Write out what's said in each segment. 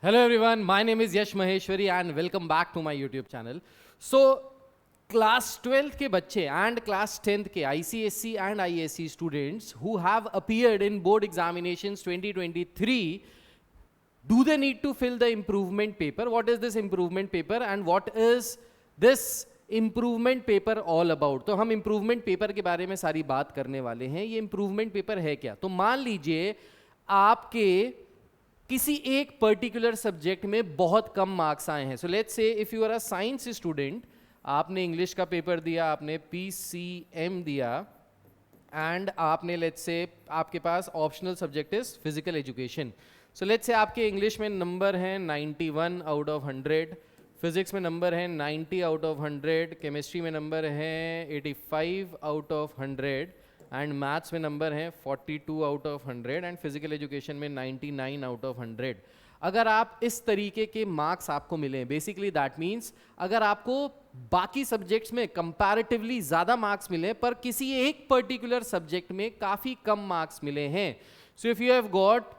Hello everyone, my name is Yash Maheshwari and welcome back to my YouTube channel. So, class 12th के बच्चे and class 10th के ICSE and ISC students who have appeared in board examinations 2023, do they need to fill the improvement paper? What is this improvement paper and what is this improvement paper all about? तो हम improvement paper के बारे में सारी बात करने वाले हैं. ये improvement paper है क्या? तो मान लीजिए आपके किसी एक पर्टिकुलर सब्जेक्ट में बहुत कम मार्क्स आए हैं. So let's say if you are a science student, आपने इंग्लिश का पेपर दिया, आपने PCM दिया एंड आपने लेट्स से आपके पास optional subject is physical education. So let's say आपके इंग्लिश में नंबर हैं 91 आउट ऑफ 100, फिजिक्स में नंबर है 90 आउट ऑफ 100, केमिस्ट्री में नंबर है 85 आउट ऑफ 100 एंड मैथ्स में नंबर है 42 out of 100 and physical education में 99 आउट ऑफ 100. अगर आप इस तरीके के मार्क्स आपको मिले, बेसिकली दैट मीन्स अगर आपको बाकी सब्जेक्ट्स में कंपैरेटिवली ज़्यादा मार्क्स मिले पर किसी एक पर्टिकुलर सब्जेक्ट में काफ़ी कम मार्क्स मिले हैं, so if you have got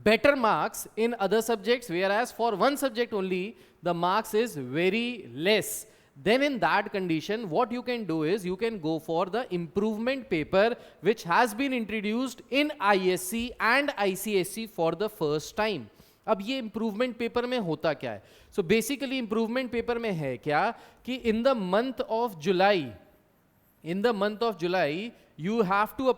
better marks in other subjects whereas for one subject only the marks is very less, then in that condition what you can do is you can go for the improvement paper which has been introduced in ISC and ICSE for the first time. अब ये improvement paper में होता क्या है? So basically improvement paper में है क्या कि in the month of July you have to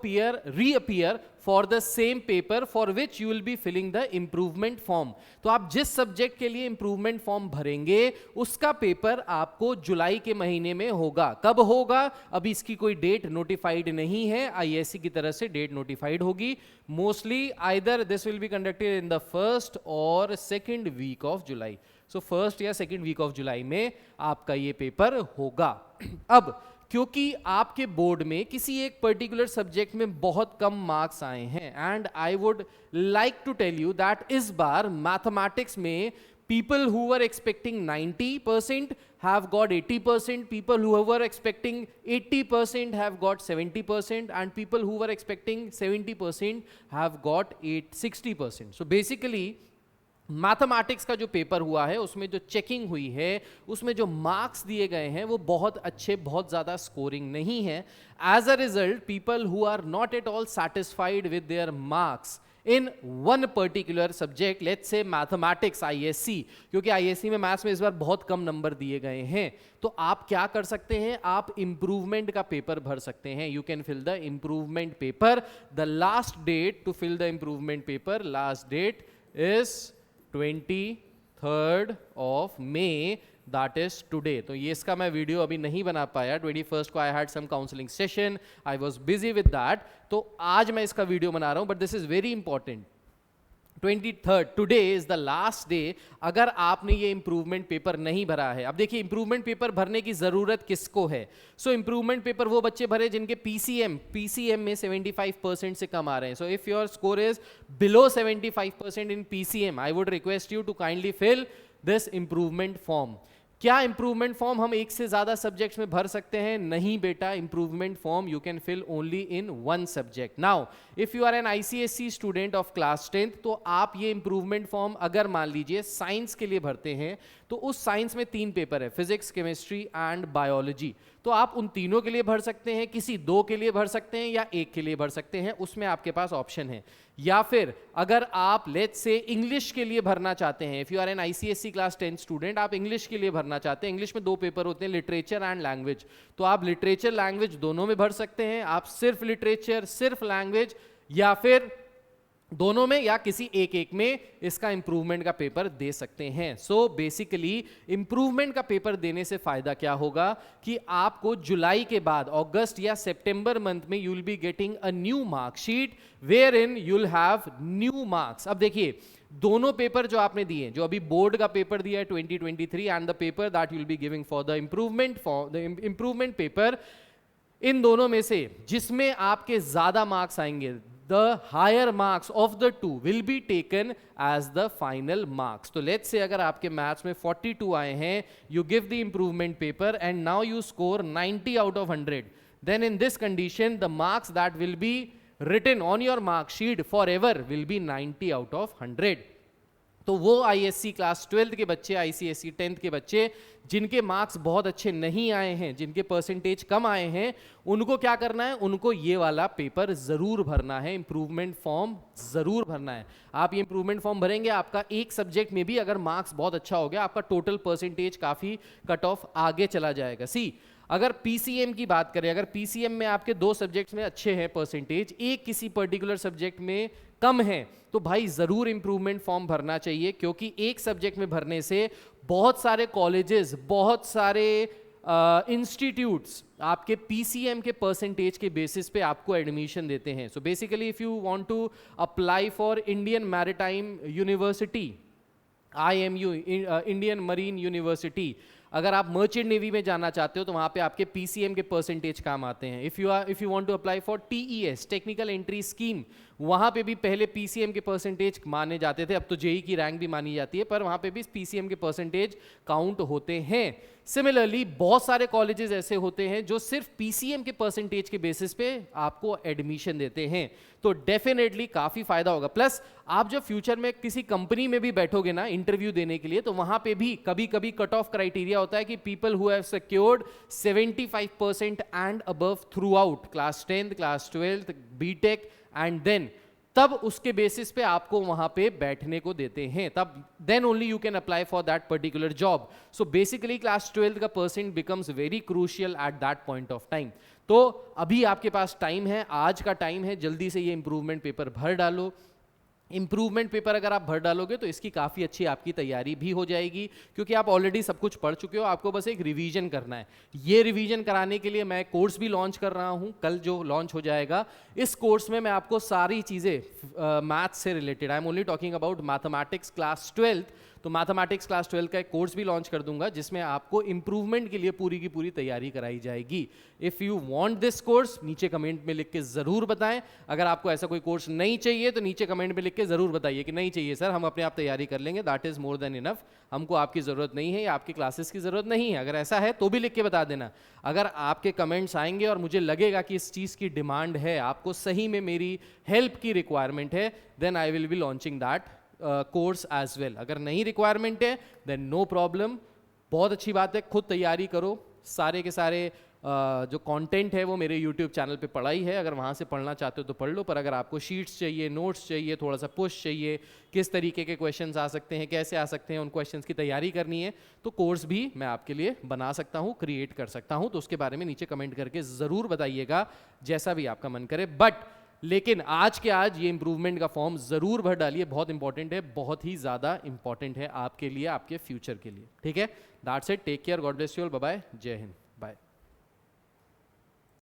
reappear for the same paper for which you will be filling the improvement form. तो आप जिस सब्जेक्ट के लिए improvement form भरेंगे उसका पेपर आपको जुलाई के महीने में होगा. कब होगा अभी इसकी कोई डेट नोटिफाइड नहीं है, ISC की तरफ से डेट नोटिफाइड होगी. Mostly either this will be conducted in the first और second week of July. So first या सेकेंड वीक ऑफ जुलाई में आपका ये पेपर होगा. अब क्योंकि आपके बोर्ड में किसी एक पर्टिकुलर सब्जेक्ट में बहुत कम मार्क्स आए हैं and I would like to tell you that इस बार मैथमेटिक्स में people who were expecting 90% have got 80%, people who were expecting 80% have got 70% and people who were expecting 70% have got 60%. So basically mathematics का जो paper हुआ है उसमें जो checking हुई है उसमें जो मार्क्स दिए गए हैं वो बहुत अच्छे, बहुत ज़्यादा स्कोरिंग नहीं है. As a result people who are not at all satisfied with their marks in one particular subject, let's say mathematics ISC, क्योंकि ISC में मैथ्स में इस बार बहुत कम नंबर दिए गए हैं, तो आप क्या कर सकते हैं, आप इंप्रूवमेंट का पेपर भर सकते हैं. You can fill the improvement paper. The last date to fill the improvement paper, last date is 23rd of May, that is today. तो ये इसका मैं वीडियो अभी नहीं बना पाया. 21st को I had some counseling session, I was busy with that. तो आज मैं इसका वीडियो बना रहा हूँ, but this is very important. 23rd, today is the last day. अगर आपने ये इंप्रूवमेंट पेपर नहीं भरा है, अब देखिए इंप्रूवमेंट पेपर भरने की जरूरत किसको है. सो इंप्रूवमेंट पेपर वो बच्चे भरे जिनके PCM में 75% से कम आ रहे हैं. So if your score is below 75% in PCM, I would request you to kindly fill this improvement form. क्या इंप्रूवमेंट फॉर्म हम एक से ज्यादा सब्जेक्ट्स में भर सकते हैं? नहीं बेटा, improvement form you can fill only in one subject. Now if you are an ICSE student of class 10th, तो आप ये इंप्रूवमेंट फॉर्म अगर मान लीजिए साइंस के लिए भरते हैं तो उस साइंस में 3 पेपर है, फिजिक्स, केमिस्ट्री एंड बायोलॉजी. तो आप उन तीनों के लिए भर सकते हैं, किसी 2 के लिए भर सकते हैं या 1 के लिए भर सकते हैं, उसमें आपके पास ऑप्शन है. या फिर अगर आप लेट्स से इंग्लिश के लिए भरना चाहते हैं, if you are an ICSE class 10 student, आप इंग्लिश के लिए भरना चाहते हैं, इंग्लिश में 2 पेपर होते हैं, लिटरेचर एंड लैंग्वेज, तो आप लिटरेचर लैंग्वेज दोनों में भर सकते हैं. आप सिर्फ लिटरेचर, सिर्फ लैंग्वेज या फिर दोनों में या किसी एक में इसका इंप्रूवमेंट का पेपर दे सकते हैं. सो बेसिकली इंप्रूवमेंट का पेपर देने से फायदा क्या होगा कि आपको जुलाई के बाद अगस्त या सितंबर मंथ में you will be getting a new marksheet where in you will have new marks. अब देखिए दोनों पेपर जो आपने दिए, जो अभी बोर्ड का पेपर दिया है 2023 and the paper that you will be giving for the improvement paper, इन दोनों में से जिसमें आपके ज्यादा मार्क्स आएंगे, the higher marks of the two will be taken as the final marks. तो let's say अगर आपके मैथ्स में 42 आए हैं, you give the improvement paper and now you score 90 out of 100, then in this condition the marks that will be written on your mark sheet forever will be 90 out of 100. तो वो ISC class 12th के बच्चे, ICSE 10th के बच्चे जिनके marks बहुत अच्छे नहीं आए हैं, जिनके परसेंटेज कम आए हैं, उनको क्या करना है, उनको ये वाला पेपर जरूर भरना है, इंप्रूवमेंट फॉर्म जरूर भरना है। आप ये इंप्रूवमेंट फॉर्म भरेंगे, आपका एक सब्जेक्ट में भी अगर मार्क्स बहुत अच्छा हो गया, आपका टोटल परसेंटेज काफी कट ऑफ आगे चला जाएगा। सी अगर पीसीएम की बात करें, अगर पीसीएम में आपके 2 सब्जेक्ट्स में अच्छे हैं परसेंटेज, एक किसी पर्टिकुलर सब्जेक्ट में कम है, तो भाई जरूर इंप्रूवमेंट फॉर्म भरना चाहिए, क्योंकि एक सब्जेक्ट में भरने से बहुत सारे कॉलेजेस, बहुत सारे इंस्टीट्यूट्स आपके पीसीएम के परसेंटेज के बेसिस पे आपको एडमिशन देते हैं। So basically if you want to apply for Indian maritime university, IMU, Indian marine university, अगर आप मर्चेंट नेवी में जाना चाहते हो तो वहां पे आपके पीसीएम के परसेंटेज काम आते हैं। If you want to apply for TES, technical entry scheme, वहां पे भी पहले पीसीएम के परसेंटेज माने जाते थे, अब तो जेई की रैंक भी मानी जाती है, पर वहां पे भी पीसीएम के परसेंटेज काउंट होते हैं। सिमिलरली बहुत सारे कॉलेजेस ऐसे होते हैं जो सिर्फ पीसीएम के परसेंटेज के बेसिस पे आपको एडमिशन देते हैं, तो डेफिनेटली काफी फायदा होगा। प्लस आप जब फ्यूचर में किसी कंपनी में भी बैठोगे ना इंटरव्यू देने के लिए, तो वहां पे भी कभी कभी कट ऑफ क्राइटेरिया होता है कि people who have secured 75% and above through आउट क्लास 10th, class 12th, BTech and then, तब उसके बेसिस पे आपको वहां पे बैठने को देते हैं, तब then only you can apply for that particular job. So basically class 12th का percent becomes very crucial at that point of time. तो अभी आपके पास टाइम है, आज का टाइम है, जल्दी से ये इंप्रूवमेंट पेपर भर डालो। इंप्रूवमेंट पेपर अगर आप भर डालोगे तो इसकी काफ़ी अच्छी आपकी तैयारी भी हो जाएगी, क्योंकि आप ऑलरेडी सब कुछ पढ़ चुके हो, आपको बस एक रिवीजन करना है। ये रिवीजन कराने के लिए मैं कोर्स भी लॉन्च कर रहा हूँ, कल जो लॉन्च हो जाएगा। इस कोर्स में मैं आपको सारी चीज़ें मैथ्स से related, I am only talking about mathematics class 12th, तो मैथमेटिक्स क्लास 12 का एक कोर्स भी लॉन्च कर दूंगा, जिसमें आपको इंप्रूवमेंट के लिए पूरी की पूरी तैयारी कराई जाएगी। If you want this course, नीचे कमेंट में लिख के ज़रूर बताएं। अगर आपको ऐसा कोई कोर्स नहीं चाहिए तो नीचे कमेंट में लिख के ज़रूर बताइए कि नहीं चाहिए सर, हम अपने आप तैयारी कर लेंगे, that is more than enough, हमको आपकी ज़रूरत नहीं है या आपकी क्लासेस की ज़रूरत नहीं है। अगर ऐसा है तो भी लिख के बता देना। अगर आपके कमेंट्स आएंगे और मुझे लगेगा कि इस चीज़ की डिमांड है, आपको सही में मेरी हेल्प की रिक्वायरमेंट है, then I will be launching that course as well. अगर नहीं रिक्वायरमेंट है देन नो प्रॉब्लम, बहुत अच्छी बात है, खुद तैयारी करो। सारे के सारे जो कंटेंट है वो मेरे YouTube चैनल पे पढ़ा ही है, अगर वहाँ से पढ़ना चाहते हो तो पढ़ लो। पर अगर आपको शीट्स चाहिए, नोट्स चाहिए, थोड़ा सा पुश चाहिए, किस तरीके के क्वेश्चंस आ सकते हैं, कैसे आ सकते हैं, उन क्वेश्चंस की तैयारी करनी है, तो कोर्स भी मैं आपके लिए बना सकता हूँ, क्रिएट कर सकता हूँ। तो उसके बारे में नीचे कमेंट करके ज़रूर बताइएगा, जैसा भी आपका मन करे। बट लेकिन आज के आज ये इंप्रूवमेंट का फॉर्म जरूर भर डालिए, बहुत इंपॉर्टेंट है, बहुत ही ज्यादा इंपॉर्टेंट है आपके लिए, आपके फ्यूचर के लिए। ठीक है, that's it, take care, God bless you all, bye bye, जय हिंद, बाय।